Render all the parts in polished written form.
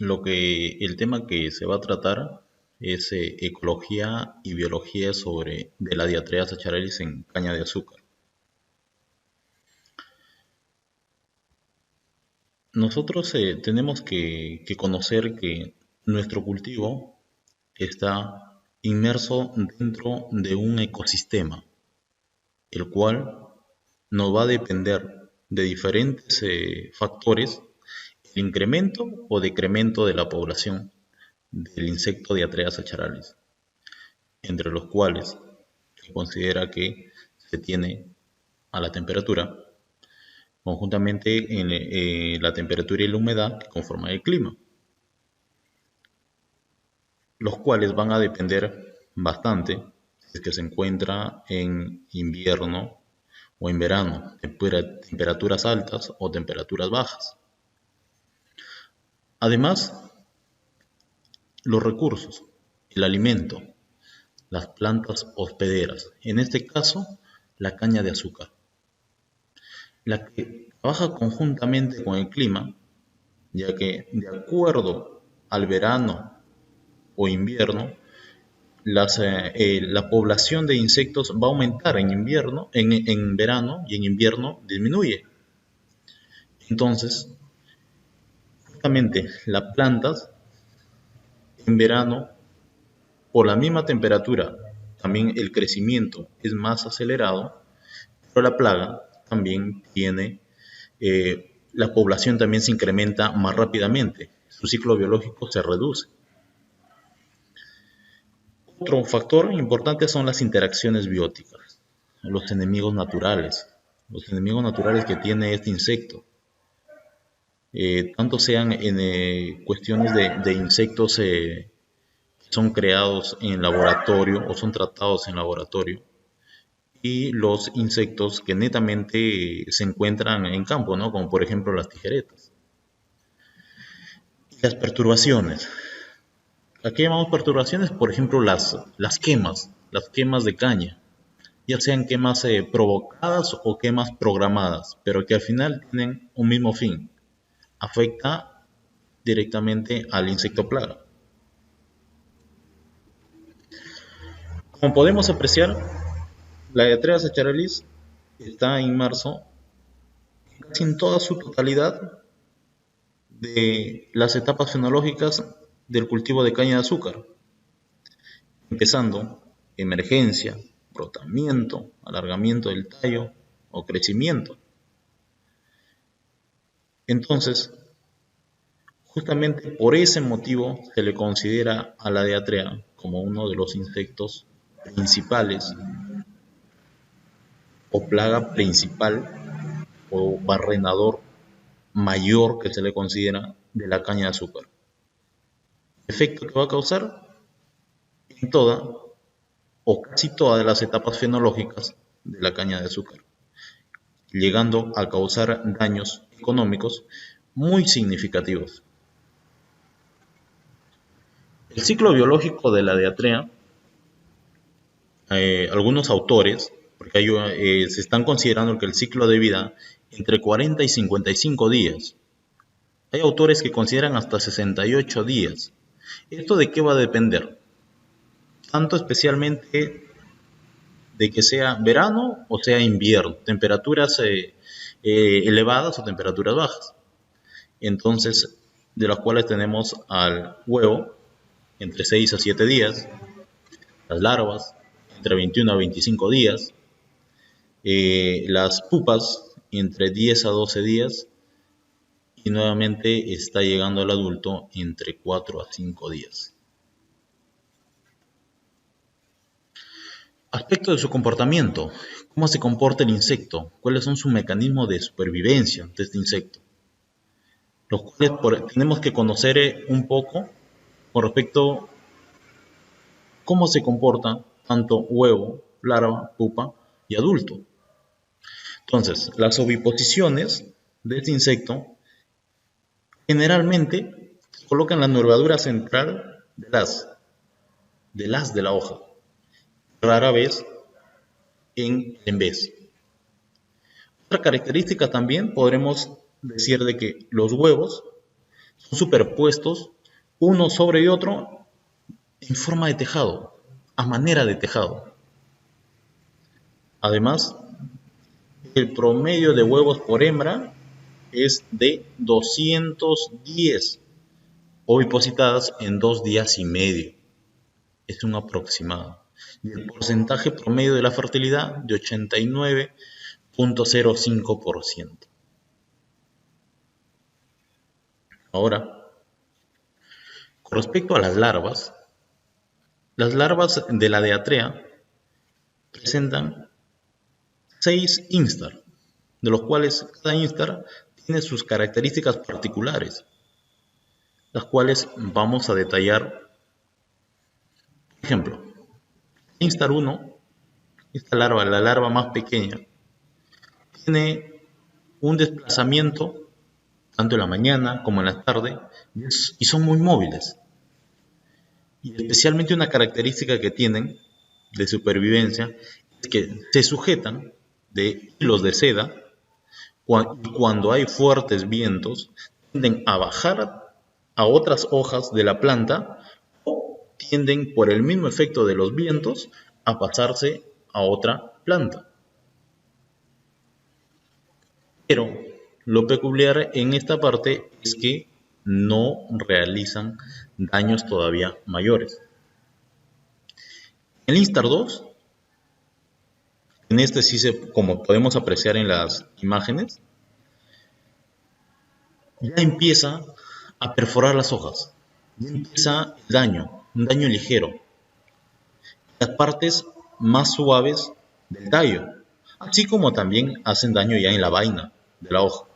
El tema que se va a tratar es ecología y biología de la Diatrea sacharalis en caña de azúcar. Nosotros tenemos que conocer que nuestro cultivo está inmerso dentro de un ecosistema, el cual nos va a depender de diferentes factores, el incremento o decremento de la población del insecto Diatrea sacharalis, entre los cuales se considera que se tiene a la temperatura, conjuntamente en la temperatura y la humedad que conforman el clima, los cuales van a depender bastante si es que se encuentra en invierno o en verano, temperaturas altas o temperaturas bajas. Además, los recursos, el alimento, las plantas hospederas, en este caso, la caña de azúcar, la que trabaja conjuntamente con el clima, ya que de acuerdo al verano o invierno, la población de insectos va a aumentar en invierno, en verano, y en invierno disminuye. Entonces, justamente las plantas en verano, por la misma temperatura, también el crecimiento es más acelerado, pero la plaga también la población también se incrementa más rápidamente, su ciclo biológico se reduce. Otro factor importante son las interacciones bióticas, los enemigos naturales que tiene este insecto, tanto sean en cuestiones de insectos que son creados en laboratorio o son tratados en laboratorio, y los insectos que netamente se encuentran en campo, ¿no? Como por ejemplo las tijeretas. Las perturbaciones. ¿A qué llamamos perturbaciones? Por ejemplo, las quemas de caña, ya sean quemas provocadas o quemas programadas, pero que al final tienen un mismo fin, afecta directamente al insecto plaga. Como podemos apreciar, la Diatrea sacharalis está inmerso casi en toda su totalidad de las etapas fenológicas del cultivo de caña de azúcar, empezando emergencia, brotamiento, alargamiento del tallo o crecimiento. Entonces, justamente por ese motivo se le considera a la Diatrea como uno de los insectos principales o plaga principal o barrenador mayor que se le considera de la caña de azúcar. El efecto que va a causar en toda o casi todas las etapas fenológicas de la caña de azúcar, llegando a causar daños económicos muy significativos. El ciclo biológico de la Diatrea, algunos autores, porque se están considerando que el ciclo de vida entre 40 y 55 días. Hay autores que consideran hasta 68 días. ¿Esto de qué va a depender? Tanto especialmente de que sea verano o sea invierno, temperaturas elevadas o temperaturas bajas. Entonces, de las cuales tenemos al huevo entre 6 a 7 días, las larvas entre 21 a 25 días, las pupas entre 10 a 12 días y nuevamente está llegando al adulto entre 4 a 5 días. Aspecto de su comportamiento. ¿Cómo se comporta el insecto? ¿Cuáles son sus mecanismos de supervivencia de este insecto? Los cuales tenemos que conocer un poco con respecto a cómo se comporta tanto huevo, larva, pupa y adulto. Entonces, las oviposiciones de este insecto generalmente se colocan en la nervadura central del haz de la hoja, rara vez en el vez. Otra característica también podremos decir de que los huevos son superpuestos uno sobre otro en forma de tejado, a manera de tejado. Además, el promedio de huevos por hembra es de 210 ovipositadas en 2 días y medio. Es un aproximado. Y el porcentaje promedio de la fertilidad de 89,05%. Ahora, con respecto a las larvas de la Deatrea presentan 6 instar, de los cuales cada instar tiene sus características particulares, las cuales vamos a detallar. Por ejemplo, instar 1, esta larva, la larva más pequeña, tiene un desplazamiento tanto en la mañana como en la tarde y son muy móviles. Y especialmente una característica que tienen de supervivencia es que se sujetan de hilos de seda y cuando hay fuertes vientos tienden a bajar a otras hojas de la planta o tienden por el mismo efecto de los vientos a pasarse a otra planta. Pero lo peculiar en esta parte es que no realizan daños todavía mayores. El instar 2, en este sí como podemos apreciar en las imágenes, ya empieza a perforar las hojas, ya empieza el daño, un daño ligero, las partes más suaves del tallo, así como también hacen daño ya en la vaina de la hoja.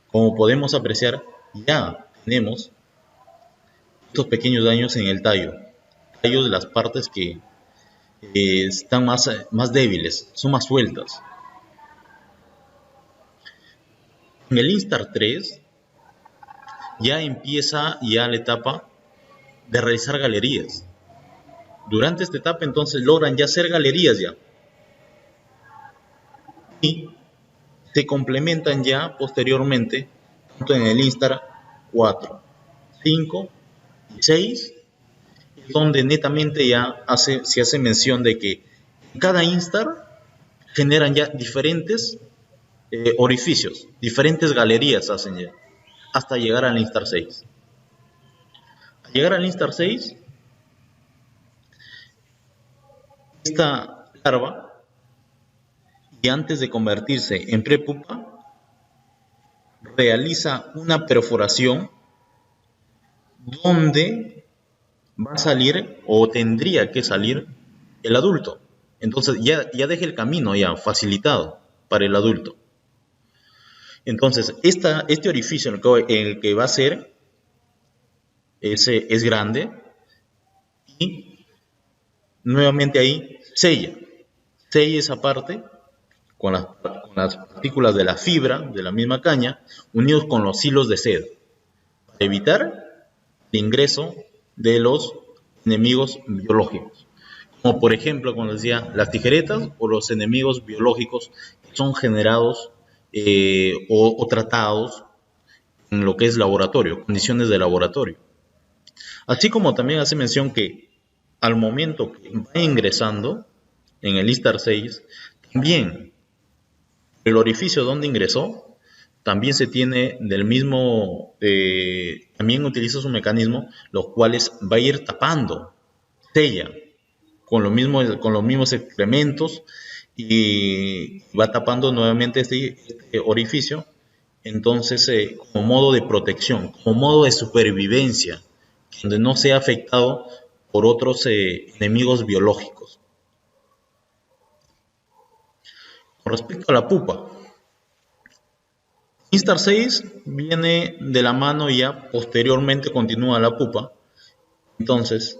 Como podemos apreciar, ya tenemos estos pequeños daños en el tallo de las partes que están más débiles, son más sueltas. En el instar 3 ya empieza la etapa de realizar galerías. Durante esta etapa entonces logran ya hacer galerías ya. Y se complementan ya posteriormente, tanto en el instar 4, 5 y 6, donde netamente ya se hace mención de que cada instar generan ya diferentes orificios, diferentes galerías hacen ya, hasta llegar al instar 6. Al llegar al instar 6, esta larva, y antes de convertirse en prepupa, realiza una perforación donde va a salir o tendría que salir el adulto. Entonces ya deja el camino ya facilitado para el adulto. Entonces este orificio en el que va a ser es grande y nuevamente ahí sella esa parte con las partículas de la fibra de la misma caña unidos con los hilos de seda para evitar el ingreso de los enemigos biológicos, como por ejemplo, como les decía, las tijeretas o los enemigos biológicos que son generados o tratados en lo que es laboratorio, condiciones de laboratorio. Así como también hace mención que al momento que va ingresando en el instar 6, también el orificio donde ingresó también se tiene del mismo, también utiliza su mecanismo, los cuales va a ir tapando, sella, con los mismos excrementos y va tapando nuevamente este orificio, entonces como modo de protección, como modo de supervivencia, donde no sea afectado por otros enemigos biológicos. Con respecto a la pupa, instar 6 viene de la mano y ya posteriormente continúa la pupa. Entonces,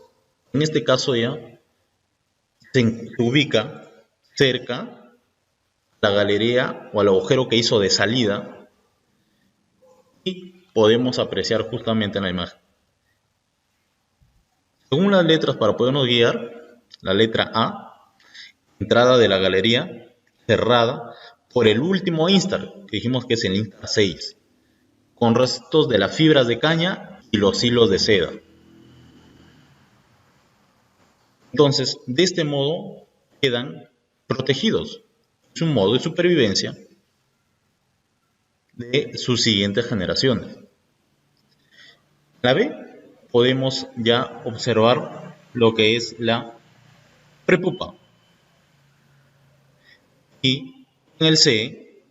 en este caso ya se ubica cerca a la galería o al agujero que hizo de salida y podemos apreciar justamente en la imagen. Según las letras, para podernos guiar, la letra A, entrada de la galería, cerrada por el último instar, que dijimos que es el instar 6. con restos de las fibras de caña y los hilos de seda. Entonces, de este modo quedan protegidos. Es un modo de supervivencia de sus siguientes generaciones. En la B podemos ya observar lo que es la prepupa. Y en el C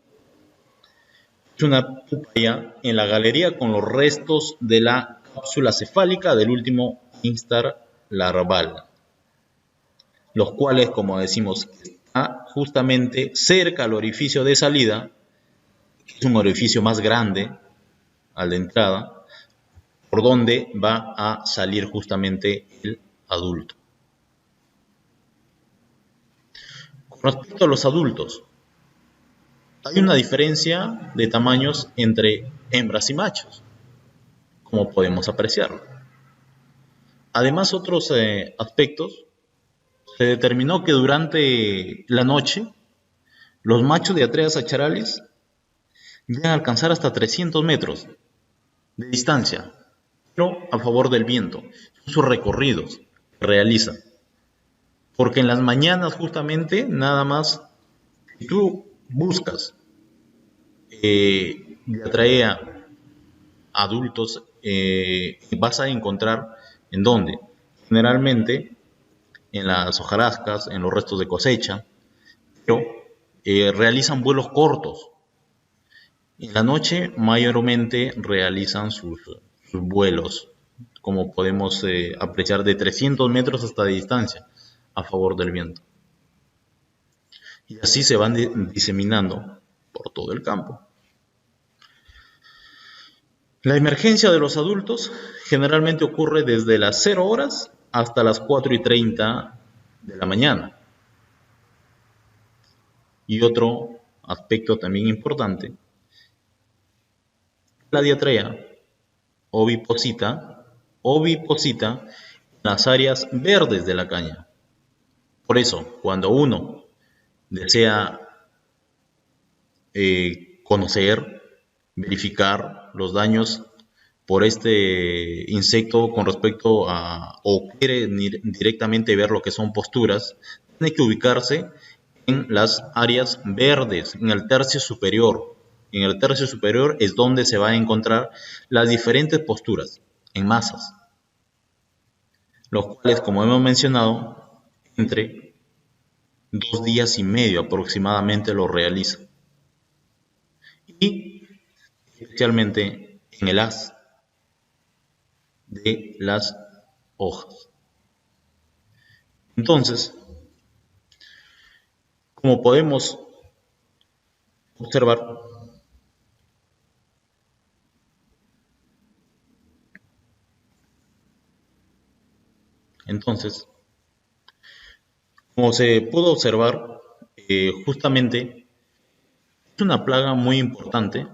es una pupa ya en la galería con los restos de la cápsula cefálica del último instar larval, los cuales, como decimos, está justamente cerca al orificio de salida, que es un orificio más grande al de entrada, por donde va a salir justamente el adulto. Con respecto a los adultos, hay una diferencia de tamaños entre hembras y machos, como podemos apreciarlo. Además, otros aspectos, se determinó que durante la noche los machos de Atreus acharalis llegan a alcanzar hasta 300 metros de distancia, pero a favor del viento, sus recorridos que realizan. Porque en las mañanas justamente nada más, si tú buscas de atraer adultos, vas a encontrar en dónde, generalmente en las hojarascas, en los restos de cosecha, pero realizan vuelos cortos. En la noche mayormente realizan sus vuelos, como podemos apreciar, de 300 metros hasta de distancia, a favor del viento. Y así se van diseminando por todo el campo. La emergencia de los adultos generalmente ocurre desde las 0 horas hasta las 4:30 de la mañana. Y otro aspecto también importante, la diatrea oviposita en las áreas verdes de la caña. Por eso, cuando uno desea conocer, verificar los daños por este insecto con respecto a, o quiere directamente ver lo que son posturas, tiene que ubicarse en las áreas verdes, en el tercio superior. En el tercio superior es donde se va a encontrar las diferentes posturas, en masas, los cuales, como hemos mencionado, entre 2 días y medio aproximadamente lo realiza. Y especialmente en el haz de las hojas. Entonces, como podemos observar, como se pudo observar, justamente es una plaga muy importante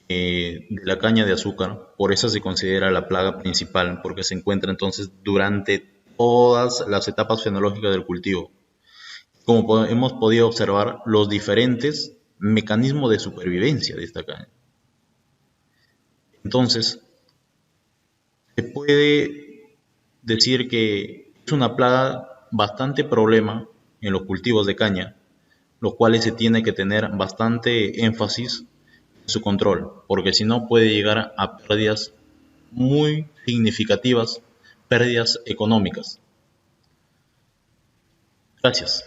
de la caña de azúcar, por eso se considera la plaga principal, porque se encuentra entonces durante todas las etapas fenológicas del cultivo. Como hemos podido observar, los diferentes mecanismos de supervivencia de esta caña. Entonces, se puede decir que es una plaga bastante problema en los cultivos de caña, los cuales se tiene que tener bastante énfasis en su control, porque si no puede llegar a pérdidas muy significativas, pérdidas económicas. Gracias.